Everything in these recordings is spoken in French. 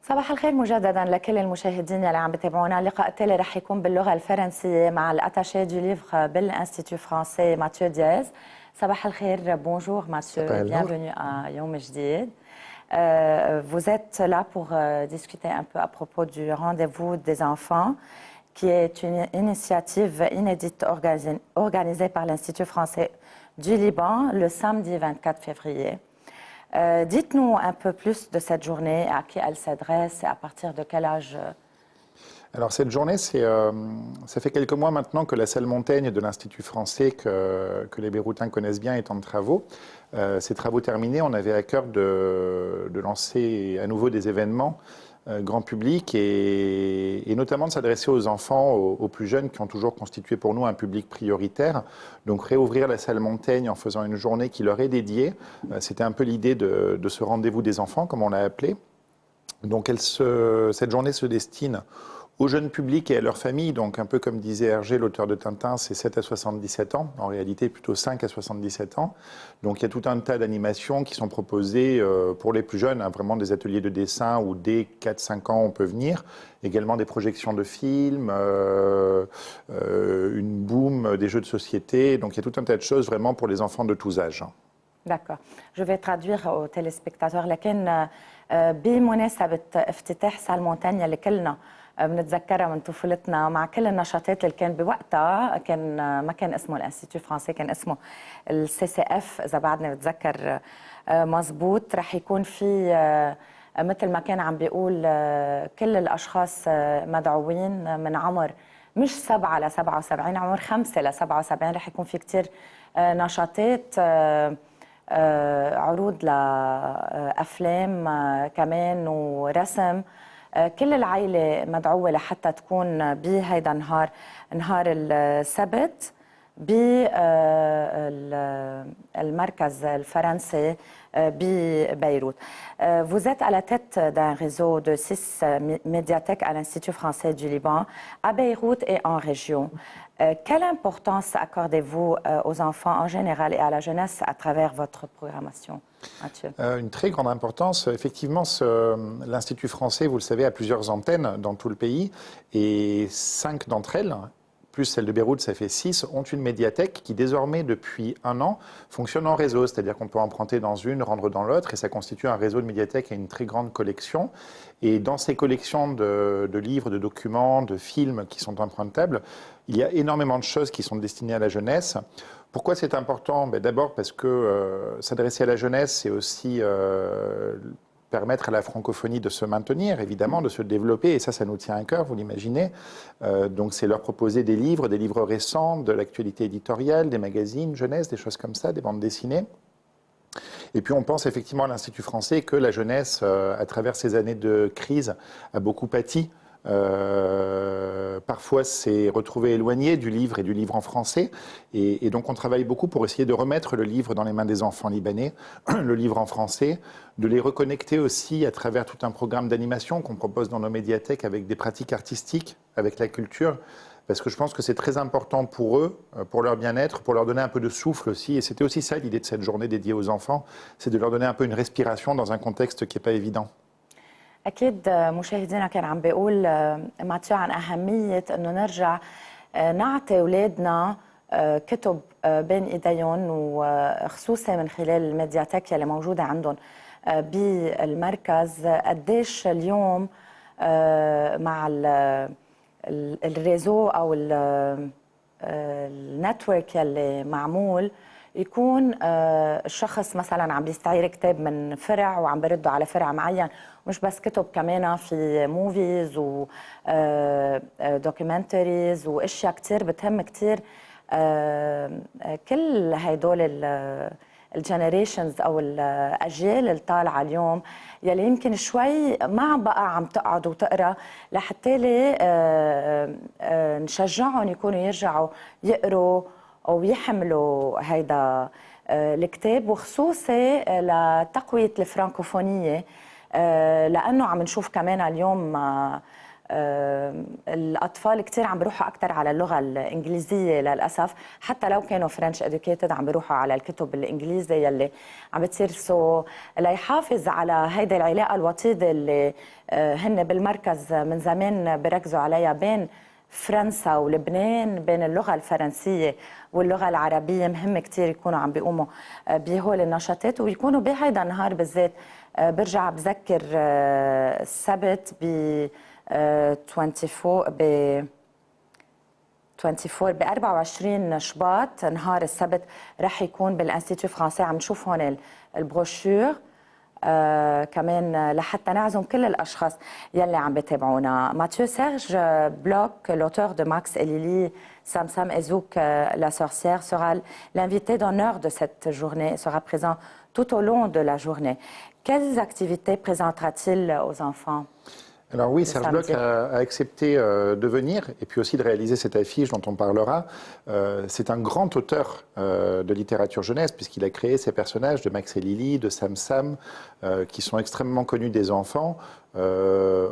صباح الخير مجددا لكل المشاهدين اللي عم بتابعونا. اللقاء التالي رح يكون باللغه الفرنسيه مع الاتاشي دو ليفر بالانستيتو فرانسي ماتيو دياز. صباح الخير، bonjour Mathieu, bienvenue à يوم جديد. Vous êtes là pour discuter un peu à propos du rendez-vous des enfants, qui est une initiative inédite organisée par l'Institut français du Liban le samedi 24 février. Dites-nous un peu plus de cette journée, à qui elle s'adresse et à partir de quel âge? Alors cette journée, ça fait quelques mois maintenant que la salle Montaigne de l'Institut français, que les Beyrouthins connaissent bien, est en travaux. Ces travaux terminés, on avait à cœur de lancer à nouveau des événements grand public et notamment de s'adresser aux enfants, aux plus jeunes qui ont toujours constitué pour nous un public prioritaire. Donc réouvrir la salle Montaigne en faisant une journée qui leur est dédiée, c'était un peu l'idée de ce rendez-vous des enfants, comme on l'a appelé. Donc cette journée se destine aux jeunes publics et à leurs familles, donc un peu comme disait Hergé, l'auteur de Tintin, c'est 7 à 77 ans, en réalité plutôt 5 à 77 ans. Donc il y a tout un tas d'animations qui sont proposées pour les plus jeunes, hein, vraiment des ateliers de dessin où dès 4-5 ans on peut venir, également des projections de films, une boom, des jeux de société, donc il y a tout un tas de choses vraiment pour les enfants de tous âges. D'accord. Je vais traduire aux téléspectateurs. لكن بمناسبة افتتاح سال مونتانيا اللي كلنا بنتذكرها من طفولتنا مع كل النشاطات اللي كان بوقتها، ما كان اسمه الانستيتو فرانسي، كان اسمه السي سي اف اذا بعدني بتذكر مزبوط. رح يكون في مثل ما كان عم بيقول كل الاشخاص مدعوين من عمر مش 7 ل 77، عمر 5 ل 77. رح يكون في كثير نشاطات، عروض لأفلام كمان ورسم. كل العائلة مدعوة لحتى تكون بهيدا نهار السبت بالمركز الفرنسي ببيروت. Vous êtes à la tête d'un réseau de 6 médiathèques à l'Institut français du Liban, à Beyrouth et en région. Quelle importance accordez-vous aux enfants en général et à la jeunesse à travers votre programmation, Mathieu? Une très grande importance. Effectivement, l'Institut français, vous le savez, a plusieurs antennes dans tout le pays et 5 d'entre elles, plus celle de Beyrouth, ça fait 6, ont une médiathèque qui désormais, depuis 1 an, fonctionne en réseau. C'est-à-dire qu'on peut emprunter dans une, rendre dans l'autre, et ça constitue un réseau de médiathèques et une très grande collection. Et dans ces collections de livres, de documents, de films qui sont empruntables, il y a énormément de choses qui sont destinées à la jeunesse. Pourquoi c'est important? D'abord parce que s'adresser à la jeunesse, c'est aussi permettre à la francophonie de se maintenir, évidemment, de se développer, et ça nous tient à cœur, vous l'imaginez. Donc c'est leur proposer des livres récents, de l'actualité éditoriale, des magazines jeunesse, des choses comme ça, des bandes dessinées. Et puis on pense effectivement à l'Institut français que la jeunesse, à travers ces années de crise, a beaucoup pâti. Parfois s'est retrouvé éloigné du livre et du livre en français, et donc on travaille beaucoup pour essayer de remettre le livre dans les mains des enfants libanais, le livre en français, de les reconnecter aussi à travers tout un programme d'animation qu'on propose dans nos médiathèques avec des pratiques artistiques, avec la culture, parce que je pense que c'est très important pour eux, pour leur bien-être, pour leur donner un peu de souffle aussi, et c'était aussi ça l'idée de cette journée dédiée aux enfants, c'est de leur donner un peu une respiration dans un contexte qui n'est pas évident. أكيد مشاهدينا كان عم بيقول ماتيو عن أهمية أنه نرجع نعطي أولادنا كتب بين إيديهم، وخصوصا من خلال الميدياتيك اللي موجودة عندهم بالمركز. قديش اليوم مع الريزو أو النتورك اللي معمول يكون الشخص مثلا عم بيستعير كتاب من فرع وعم برده على فرع معين، مش بس كتب، كمان في موفيز ودوكيومنتريز واشياء كتير بتهم كتير كل هيدول الجنريشنز او الاجيال اللي طالعه اليوم، يلي يمكن شوي ما بقى عم تقعد وتقرا، لحتى نشجعهم يكونوا يرجعوا يقروا أو يحملوا هيدا الكتاب، وخصوصي لتقوية الفرانكوفونية، لأنه عم نشوف كمان اليوم الأطفال كتير عم بيروحوا أكثر على اللغة الإنجليزية للأسف، حتى لو كانوا فرنش educated عم بيروحوا على الكتب الإنجليزية اللي عم بتصير ليحافظ على هيدي العلاقة الوطيدة اللي هن بالمركز من زمان بركزوا عليها بين فرنسا ولبنان، بين اللغة الفرنسية واللغة العربية. مهم كتير يكونوا عم بيقوموا بهول النشاطات ويكونوا بهيدا النهار بالذات. برجع بذكر السبت ب 24 شباط نهار السبت رح يكون بالانستيتو فرانسي. عم نشوف هون البروشور كمان لحتى نعزم كل الاشخاص يلي عم بتابعونا. ماتيو سيرج بلوك l'auteur de Max et Lily, Sam Sam et Zouk la sorcière sera l'invité d'honneur de cette journée et sera présent tout au long de la journée. Quelles activités présentera-t-il aux enfants? Alors oui, Serge Bloch a accepté de venir et puis aussi de réaliser cette affiche dont on parlera. C'est un grand auteur de littérature jeunesse puisqu'il a créé ces personnages de Max et Lily, de Sam Sam, qui sont extrêmement connus des enfants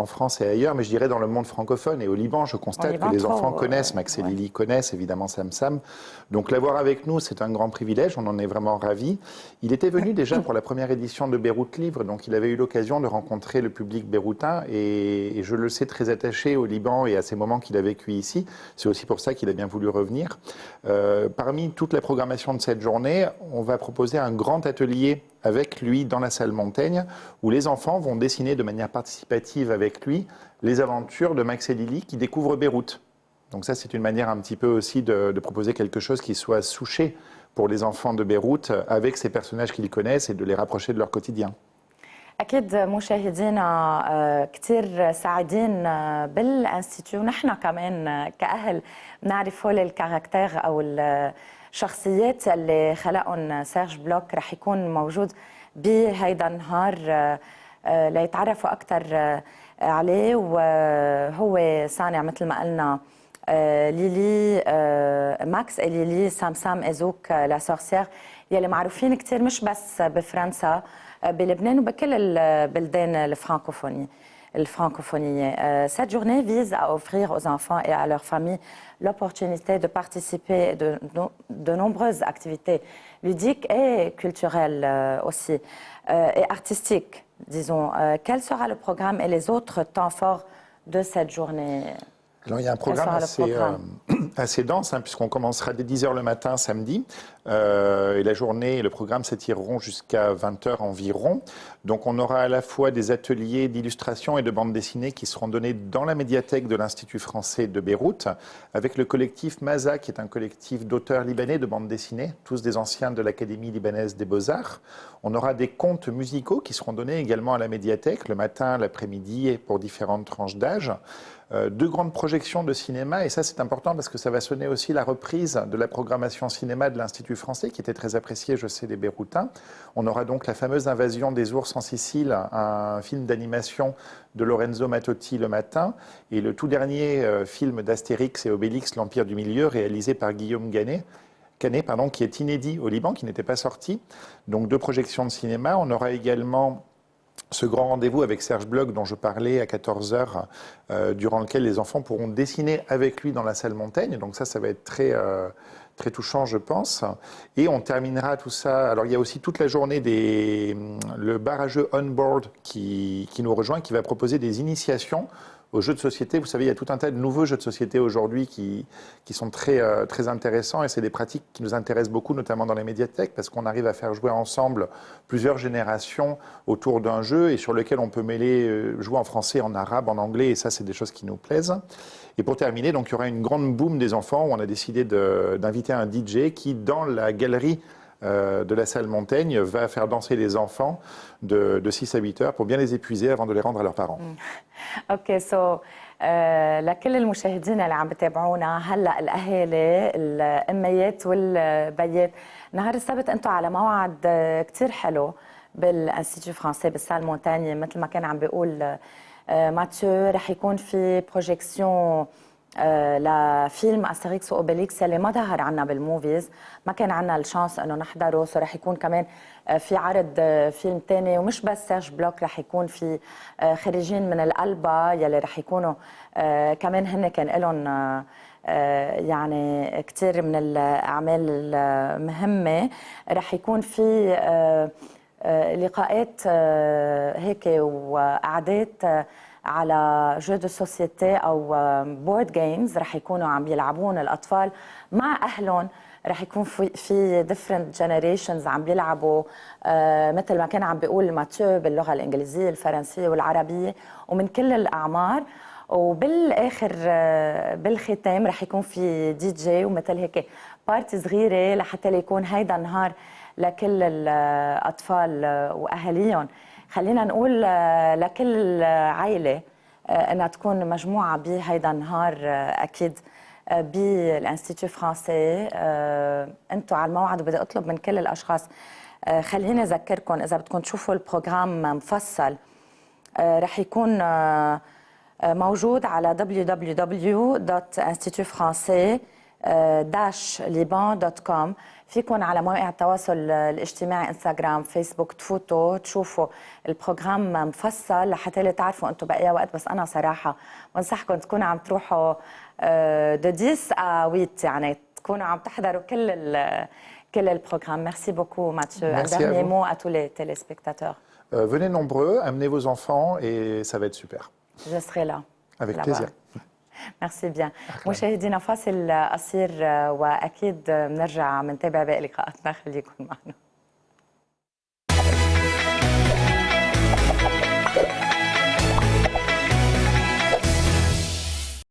en France et ailleurs, mais je dirais dans le monde francophone. Et au Liban, je constate que les enfants connaissent Max et Lily, connaissent évidemment Sam Sam. Donc l'avoir avec nous, c'est un grand privilège, on en est vraiment ravis. Il était venu déjà pour la première édition de Beyrouth Livre, donc il avait eu l'occasion de rencontrer le public beyroutain et je le sais très attaché au Liban et à ces moments qu'il a vécu ici. C'est aussi pour ça qu'il a bien voulu revenir. Parmi toute la programmation de cette journée, on va proposer un grand atelier avec lui dans la salle Montaigne, où les enfants vont dessiner de manière participative avec lui les aventures de Max et Lily qui découvrent Beyrouth. Donc ça, c'est une manière un petit peu aussi de proposer quelque chose qui soit souché pour les enfants de Beyrouth avec ces personnages qu'ils connaissent et de les rapprocher de leur quotidien. أكيد مشاهدينا كتير سعيدين بالانستيتيو، ونحن كمان كأهل بنعرف هول الكاركتير أو الشخصيات اللي خلقهم سيرج بلوك. رح يكون موجود بهيدا النهار ليتعرفوا أكثر عليه، وهو صانع مثل ما قلنا ليلي ماكس et ليلي سام سام إزوك لا سورسيير يلي معروفين كتير مش بس بفرنسا، بلبنان وبكل البلدان الفرنكوفونية. Cette journée vise à offrir aux enfants et à leurs familles l'opportunité de participer de nombreuses activités ludiques et culturelles aussi, et artistiques, disons. Quel sera le programme et les autres temps forts de cette journée? Alors, il y a un programme assez dense, hein, puisqu'on commencera dès 10h le matin samedi, et la journée et le programme s'étireront jusqu'à 20h environ. Donc on aura à la fois des ateliers d'illustration et de bande dessinée qui seront donnés dans la médiathèque de l'Institut français de Beyrouth, avec le collectif Maza, qui est un collectif d'auteurs libanais de bande dessinée, tous des anciens de l'Académie libanaise des beaux-arts. On aura des contes musicaux qui seront donnés également à la médiathèque, le matin, l'après-midi et pour différentes tranches d'âge. Deux grandes projections de cinéma, et ça c'est important parce que ça va sonner aussi la reprise de la programmation cinéma de l'Institut français qui était très appréciée, je sais, des Beyrouthins. On aura donc la fameuse Invasion des ours en Sicile, un film d'animation de Lorenzo Mattotti le matin, et le tout dernier film d'Astérix et Obélix, l'Empire du Milieu, réalisé par Guillaume Canet, qui est inédit au Liban, qui n'était pas sorti. Donc deux projections de cinéma. On aura également ce grand rendez-vous avec Serge Bloch dont je parlais à 14h, durant lequel les enfants pourront dessiner avec lui dans la salle Montaigne. Donc ça va être très, très touchant, je pense. Et on terminera tout ça. Alors il y a aussi toute la journée le bar à jeux On Board qui nous rejoint, qui va proposer des initiations aux jeux de société. Vous savez, il y a tout un tas de nouveaux jeux de société aujourd'hui qui sont très, très intéressants, et c'est des pratiques qui nous intéressent beaucoup, notamment dans les médiathèques, parce qu'on arrive à faire jouer ensemble plusieurs générations autour d'un jeu et sur lequel on peut mêler jouer en français, en arabe, en anglais, et ça, c'est des choses qui nous plaisent. Et pour terminer, donc, il y aura une grande boom des enfants où on a décidé d'inviter un DJ qui, dans la galerie de la salle Montaigne, va faire danser les enfants de 6 à 8 heures pour bien les épuiser avant de les rendre à leurs parents. اوكي لكل المشاهدين اللي عم بتابعونا هلا، الاهالي الاميات والبيات، نهار السبت انتم على موعد كثير حلو بالانستيتيو فرانسي بالسال مونتاني. مثل ما كان عم بيقول ماتيو، رح يكون في بروجيكسيون لفيلم أستريكس وأوبيليكس اللي ما ظهر عنا بالموفيز، ما كان عنا الشانس انه نحضره. سو رح يكون كمان في عرض فيلم تاني، ومش بس سيرج بلوك، رح يكون في خريجين من القلبة يلي رح يكونوا كمان هن كان لهم يعني كثير من الأعمال المهمة. رح يكون في لقاءات هيك وقعدات على جو دو سوسيتي او بورد جيمز رح يكونوا عم يلعبون الاطفال مع اهلهم. رح يكون في different generations عم بيلعبوا مثل ما كان عم بيقول ماتيو باللغه الانجليزيه الفرنسيه والعربيه ومن كل الاعمار. وبالاخر بالختام رح يكون في دي جي ومثل هيك بارتي صغيره لحتى يكون هيدا النهار لكل الاطفال واهاليهم. خلينا نقول لكل عائله انها تكون مجموعه بهيدا النهار اكيد بالانستيتيو فرانسي. انتم على الموعد، وبدي اطلب من كل الاشخاص خليني اذكركم اذا بدكم تشوفوا البروجرام مفصل رح يكون موجود على www.institutfrancais-liban.com. فيكم على مواقع التواصل الاجتماعي انستغرام فيسبوك تفوتوا تشوفوا البروجرام مفصل لحتى تعرفوا انتم باي وقت. بس انا صراحه بنصحكم تكونوا عم تروحوا دو 10 à 8 يعني تكونوا عم تحضروا كل البروجرام. Merci beaucoup Mathieu. Un dernier mot à tous les téléspectateurs. Venez nombreux, amenez vos enfants et ça va être super. Je serai là. Avec plaisir. ميرسي بيان. مشاهدينا فاصل قصير واكيد بنرجع بنتابع باقي لقاءاتنا، خليكم معنا.